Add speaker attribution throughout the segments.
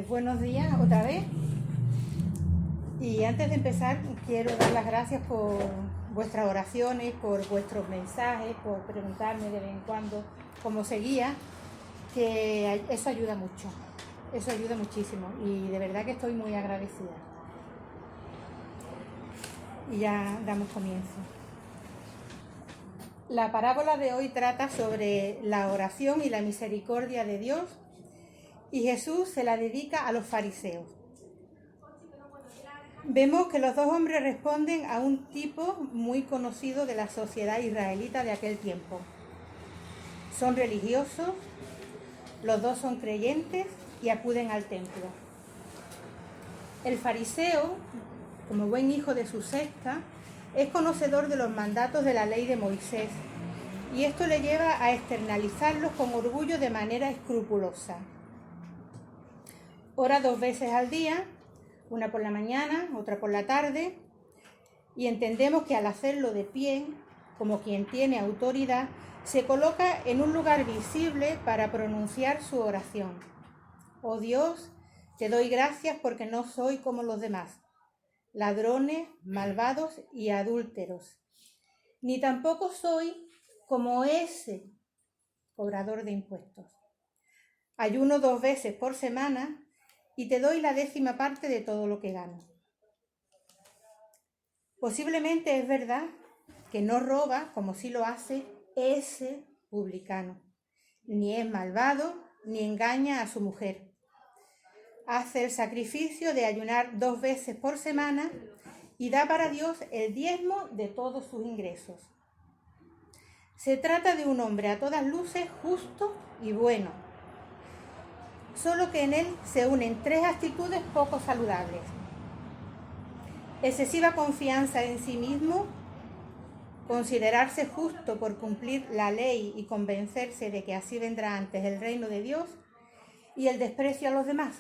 Speaker 1: Pues buenos días otra vez. Y antes de empezar quiero dar las gracias por vuestras oraciones, por vuestros mensajes, por preguntarme de vez en cuando cómo seguía, que eso ayuda mucho, eso ayuda muchísimo y de verdad que estoy muy agradecida. Y ya damos comienzo. La parábola de hoy trata sobre la oración y la misericordia de Dios y Jesús se la dedica a los fariseos. Vemos que los dos hombres responden a un tipo muy conocido de la sociedad israelita de aquel tiempo. Son religiosos, los dos son creyentes y acuden al templo. El fariseo, como buen hijo de su secta, es conocedor de los mandatos de la ley de Moisés y esto le lleva a externalizarlos con orgullo de manera escrupulosa. Ora 2 veces al día, una por la mañana, otra por la tarde, y entendemos que al hacerlo de pie, como quien tiene autoridad, se coloca en un lugar visible para pronunciar su oración. Oh Dios, te doy gracias porque no soy como los demás, ladrones, malvados y adúlteros, ni tampoco soy como ese cobrador de impuestos. Ayuno 2 veces por semana y te doy la 10ª parte de todo lo que gano. Posiblemente es verdad que no roba como sí lo hace ese publicano, ni es malvado, ni engaña a su mujer. Hace el sacrificio de ayunar 2 veces por semana y da para Dios el diezmo de todos sus ingresos. Se trata de un hombre a todas luces justo y bueno, solo que en él se unen 3 actitudes poco saludables: excesiva confianza en sí mismo, considerarse justo por cumplir la ley y convencerse de que así vendrá antes el reino de Dios, y el desprecio a los demás.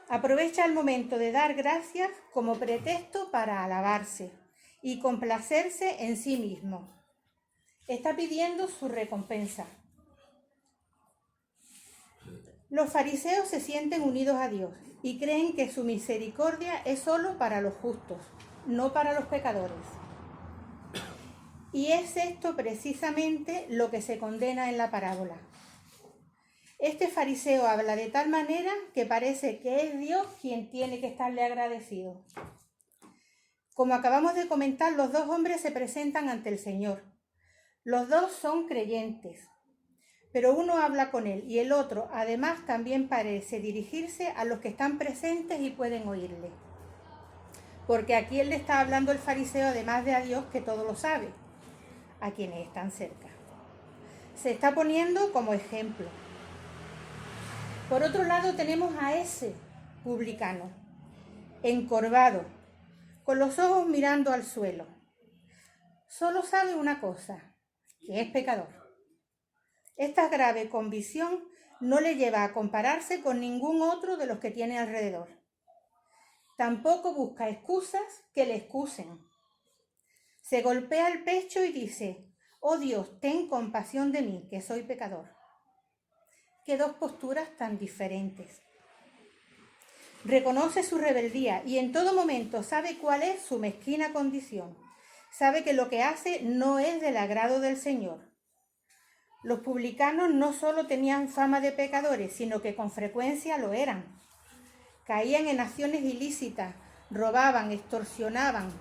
Speaker 1: Aprovecha el momento de dar gracias como pretexto para alabarse y complacerse en sí mismo. Está pidiendo su recompensa. Los fariseos se sienten unidos a Dios y creen que su misericordia es solo para los justos, no para los pecadores. Y es esto precisamente lo que se condena en la parábola. Este fariseo habla de tal manera que parece que es Dios quien tiene que estarle agradecido. Como acabamos de comentar, los dos hombres se presentan ante el Señor. Los dos son creyentes, pero uno habla con él y el otro además también parece dirigirse a los que están presentes y pueden oírle. Porque a quién le está hablando el fariseo además de a Dios, que todo lo sabe, a quienes están cerca. Se está poniendo como ejemplo. Por otro lado tenemos a ese publicano, encorvado, con los ojos mirando al suelo. Solo sabe una cosa, que es pecador. Esta grave convicción no le lleva a compararse con ningún otro de los que tiene alrededor. Tampoco busca excusas que le excusen. Se golpea el pecho y dice: oh Dios, ten compasión de mí, que soy pecador. Qué dos posturas tan diferentes. Reconoce su rebeldía y en todo momento sabe cuál es su mezquina condición. Sabe que lo que hace no es del agrado del Señor. Los publicanos no solo tenían fama de pecadores, sino que con frecuencia lo eran. Caían en acciones ilícitas, robaban, extorsionaban,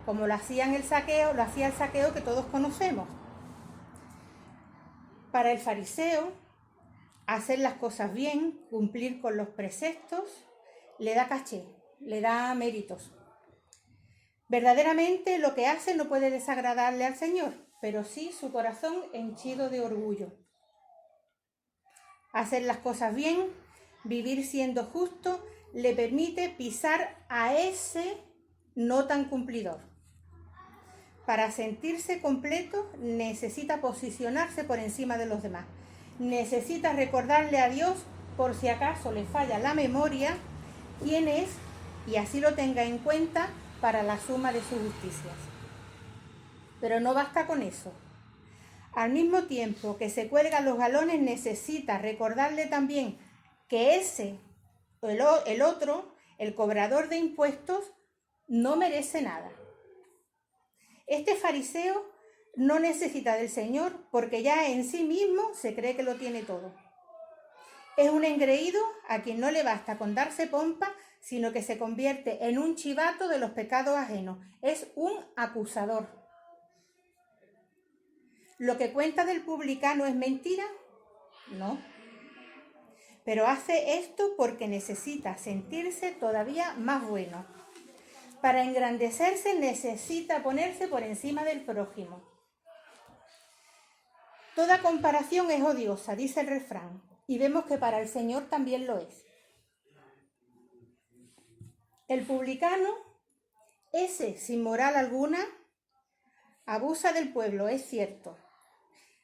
Speaker 1: como lo hacía el saqueo que todos conocemos. Para el fariseo, hacer las cosas bien, cumplir con los preceptos, le da caché, le da méritos. Verdaderamente lo que hace no puede desagradarle al Señor, pero sí su corazón henchido de orgullo. Hacer las cosas bien, vivir siendo justo, le permite pisar a ese no tan cumplidor. Para sentirse completo necesita posicionarse por encima de los demás. Necesita recordarle a Dios, por si acaso le falla la memoria, quién es, y así lo tenga en cuenta para la suma de sus justicias. Pero no basta con eso. Al mismo tiempo que se cuelga los galones, necesita recordarle también que ese, el otro, el cobrador de impuestos, no merece nada. Este fariseo no necesita del Señor porque ya en sí mismo se cree que lo tiene todo. Es un engreído a quien no le basta con darse pompa, sino que se convierte en un chivato de los pecados ajenos. Es un acusador. ¿Lo que cuenta del publicano es mentira? No. Pero hace esto porque necesita sentirse todavía más bueno. Para engrandecerse necesita ponerse por encima del prójimo. Toda comparación es odiosa, dice el refrán, y vemos que para el Señor también lo es. El publicano, ese sin moral alguna, abusa del pueblo, es cierto.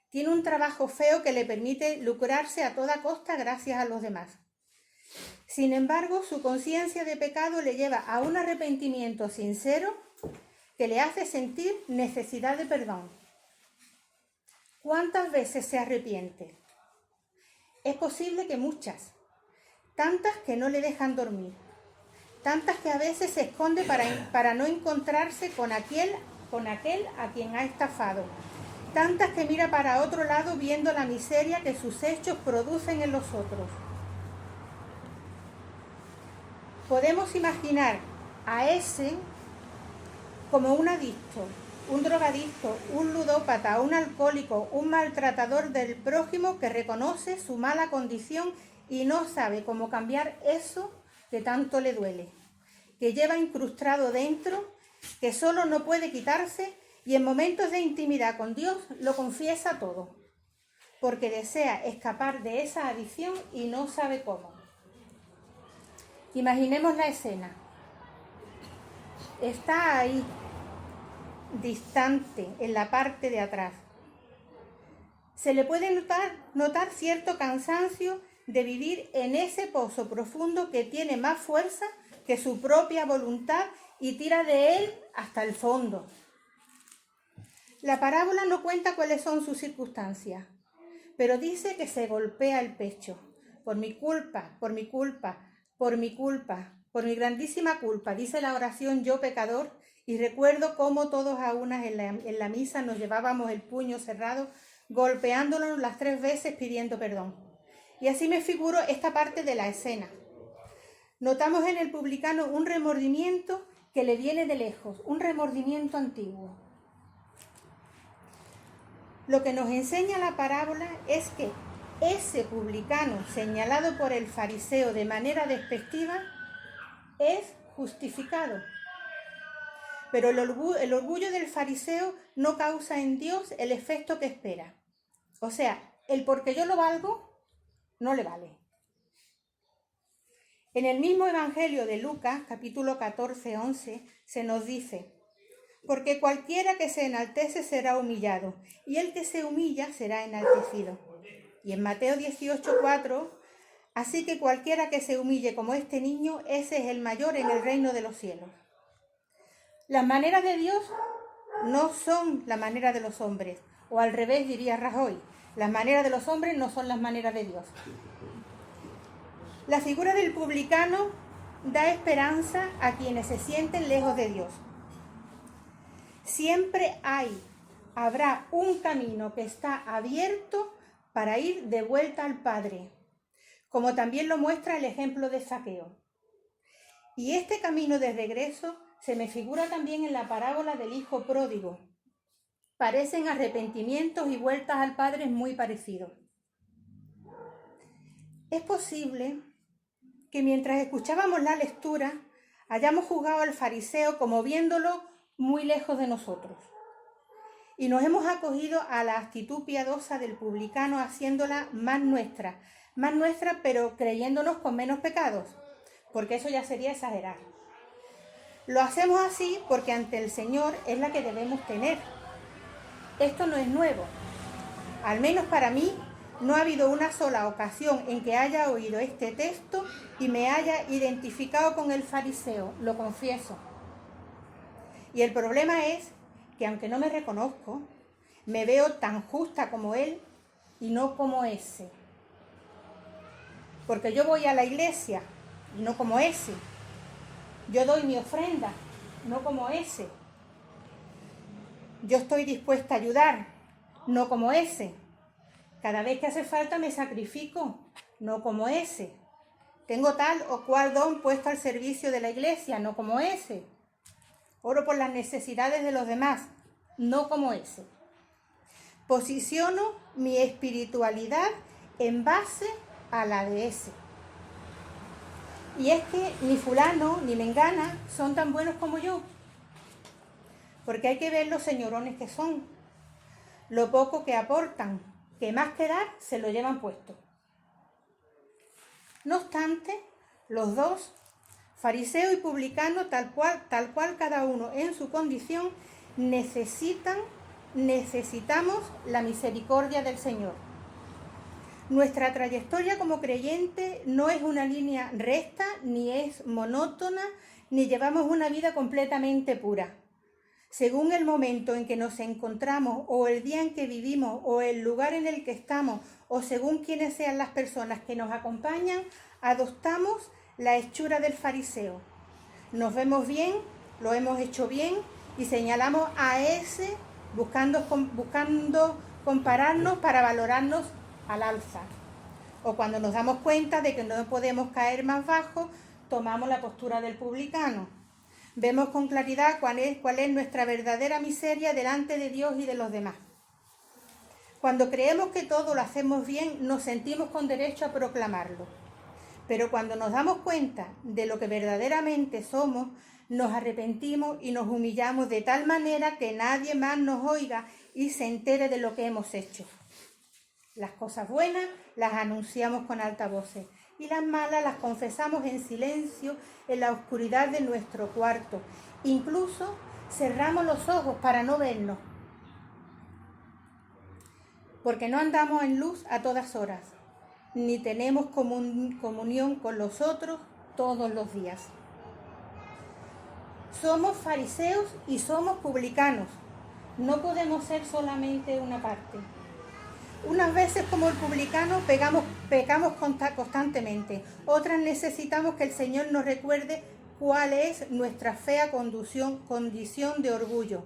Speaker 1: Tiene un trabajo feo que le permite lucrarse a toda costa gracias a los demás. Sin embargo, su conciencia de pecado le lleva a un arrepentimiento sincero que le hace sentir necesidad de perdón. ¿Cuántas veces se arrepiente? Es posible que muchas, tantas que no le dejan dormir, tantas que a veces se esconde para no encontrarse con aquel a quien ha estafado, tantas que mira para otro lado viendo la miseria que sus hechos producen en los otros. Podemos imaginar a ese como un adicto, un drogadicto, un ludópata, un alcohólico, un maltratador del prójimo que reconoce su mala condición y no sabe cómo cambiar eso que tanto le duele, que lleva incrustado dentro, que solo no puede quitarse y en momentos de intimidad con Dios lo confiesa todo, porque desea escapar de esa adicción y no sabe cómo. Imaginemos la escena. Está ahí, distante, en la parte de atrás. Se le puede notar cierto cansancio de vivir en ese pozo profundo que tiene más fuerza que su propia voluntad y tira de él hasta el fondo. La parábola no cuenta cuáles son sus circunstancias, pero dice que se golpea el pecho. Por mi culpa, por mi culpa, por mi culpa, por mi grandísima culpa, dice la oración yo pecador, y recuerdo cómo todos a unas en la misa nos llevábamos el puño cerrado, golpeándonos las 3 veces pidiendo perdón. Y así me figuro esta parte de la escena. Notamos en el publicano un remordimiento que le viene de lejos, un remordimiento antiguo. Lo que nos enseña la parábola es que ese publicano señalado por el fariseo de manera despectiva es justificado. Pero el orgullo del fariseo no causa en Dios el efecto que espera. O sea, el porque yo lo valgo no le vale. En el mismo Evangelio de Lucas, capítulo 14, 11, se nos dice: porque cualquiera que se enaltece será humillado, y el que se humilla será enaltecido. Y en Mateo 18, 4, así que cualquiera que se humille como este niño, ese es el mayor en el reino de los cielos. Las maneras de Dios no son la manera de los hombres, o al revés diría Rajoy, las maneras de los hombres no son las maneras de Dios. La figura del publicano da esperanza a quienes se sienten lejos de Dios. Siempre habrá un camino que está abierto para ir de vuelta al Padre, como también lo muestra el ejemplo de Zaqueo. Y este camino de regreso se me figura también en la parábola del hijo pródigo. Parecen arrepentimientos y vueltas al Padre muy parecidos. Es posible que mientras escuchábamos la lectura hayamos juzgado al fariseo como viéndolo muy lejos de nosotros. Y nos hemos acogido a la actitud piadosa del publicano haciéndola más nuestra, pero creyéndonos con menos pecados, porque eso ya sería exagerar. Lo hacemos así porque ante el Señor es la que debemos tener. Esto no es nuevo. Al menos para mí no ha habido una sola ocasión en que haya oído este texto y me haya identificado con el fariseo, lo confieso. Y el problema es que aunque no me reconozco, me veo tan justa como él y no como ese. porque yo voy a la iglesia y no como ese. Yo doy mi ofrenda, no como ese. Yo estoy dispuesta a ayudar, no como ese. Cada vez que hace falta me sacrifico, no como ese. Tengo tal o cual don puesto al servicio de la iglesia, no como ese. Oro por las necesidades de los demás, no como ese. Posiciono mi espiritualidad en base a la de ese. Y es que ni fulano ni mengana son tan buenos como yo. Porque hay que ver los señorones que son, lo poco que aportan, que más que dar se lo llevan puesto. No obstante, los dos, fariseo y publicano, tal cual cada uno en su condición, necesitamos la misericordia del Señor. Nuestra trayectoria como creyente no es una línea recta, ni es monótona, ni llevamos una vida completamente pura. Según el momento en que nos encontramos, o el día en que vivimos, o el lugar en el que estamos, o según quienes sean las personas que nos acompañan, adoptamos la hechura del fariseo. Nos vemos bien, lo hemos hecho bien, y señalamos a ese buscando compararnos para valorarnos al alza. O cuando nos damos cuenta de que no podemos caer más bajo, tomamos la postura del publicano. Vemos con claridad cuál es nuestra verdadera miseria delante de Dios y de los demás. Cuando creemos que todo lo hacemos bien, nos sentimos con derecho a proclamarlo. Pero cuando nos damos cuenta de lo que verdaderamente somos, nos arrepentimos y nos humillamos de tal manera que nadie más nos oiga y se entere de lo que hemos hecho. Las cosas buenas las anunciamos con altavoces y las malas las confesamos en silencio en la oscuridad de nuestro cuarto. Incluso cerramos los ojos para no vernos, porque no andamos en luz a todas horas, ni tenemos comunión con los otros todos los días. Somos fariseos y somos publicanos. No podemos ser solamente una parte. Unas veces, como el publicano, pecamos constantemente. Otras necesitamos que el Señor nos recuerde cuál es nuestra fea condición de orgullo.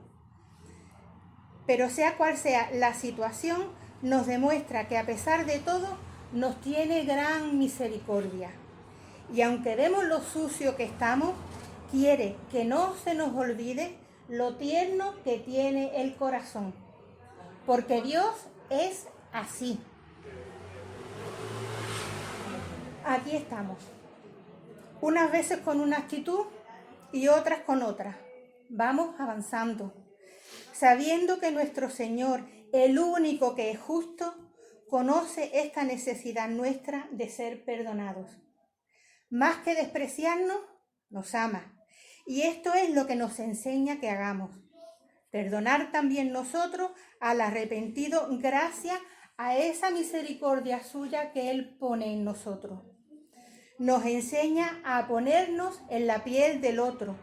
Speaker 1: Pero sea cual sea la situación, nos demuestra que a pesar de todo, nos tiene gran misericordia. Y aunque vemos lo sucio que estamos, quiere que no se nos olvide lo tierno que tiene el corazón. Porque Dios es así. Aquí estamos. Unas veces con una actitud y otras con otra. Vamos avanzando, sabiendo que nuestro Señor, el único que es justo, conoce esta necesidad nuestra de ser perdonados. Más que despreciarnos, nos ama. Y esto es lo que nos enseña que hagamos. Perdonar también nosotros al arrepentido gracias a esa misericordia suya que Él pone en nosotros. Nos enseña a ponernos en la piel del otro.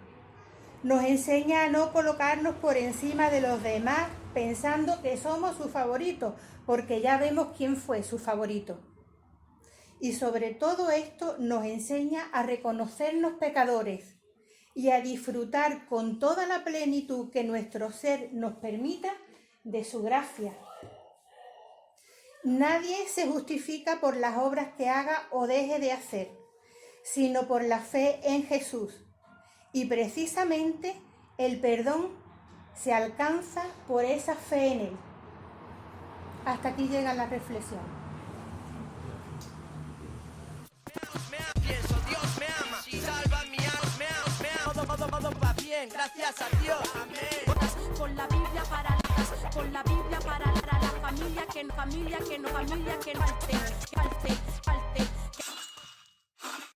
Speaker 1: Nos enseña a no colocarnos por encima de los demás pensando que somos su favorito, porque ya vemos quién fue su favorito. Y sobre todo esto nos enseña a reconocernos pecadores y a disfrutar con toda la plenitud que nuestro ser nos permita de su gracia. Nadie se justifica por las obras que haga o deje de hacer, sino por la fe en Jesús. Y precisamente el perdón se alcanza por esa fe en Él. Hasta aquí llega la reflexión.
Speaker 2: Dios me ama, salva mi alma, todo va bien, gracias a Dios, amén.
Speaker 3: Con la Biblia para la familia que no falte.